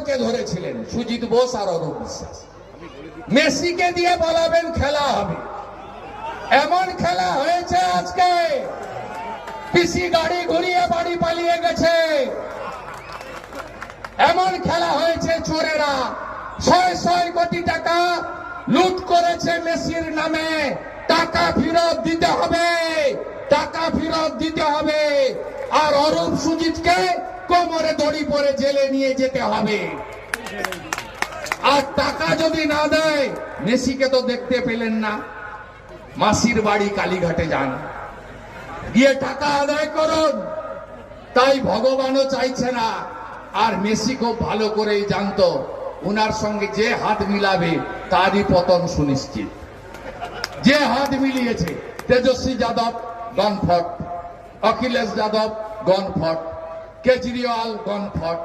দুজনকে ধরেছিলেন, সুজিত বোস আর অরূপ বিশ্বাস। মেসিকে দিয়ে বলাবেন খেলা হবে, এমন খেলা হয়েছে আজকে পিসি গাড়ি ঘুরিয়ে বাড়ি পালিয়ে গেছে। এমন খেলা হয়েছে, চোরেরা ৬০০ কোটি টাকা লুট করেছে মেসির নামে। টাকা ফেরত দিতে হবে, টাকা ফেরত দিতে হবে। আর অরূপ সুজিতকে কোমরে দড়ি পরে জেলে নিয়ে যেতে হবে। আর টাকা যদি না দেয়, মেসিকে তো দেখতে পেলেন না, মাসির বাড়ি কালীঘাটে যান, গিয়ে টাকা আদায় করুন। তাই ভগবানও চাইছে না। আর মেসি খুব ভালো করেই জানতো উনার সঙ্গে যে হাত মিলাবে তারই পতন সুনিশ্চিত। যে হাত মিলিয়েছে, তেজস্বী যাদব গনফট, অখিলেশ যাদব গনফট, কেজরিওয়াল গনফট।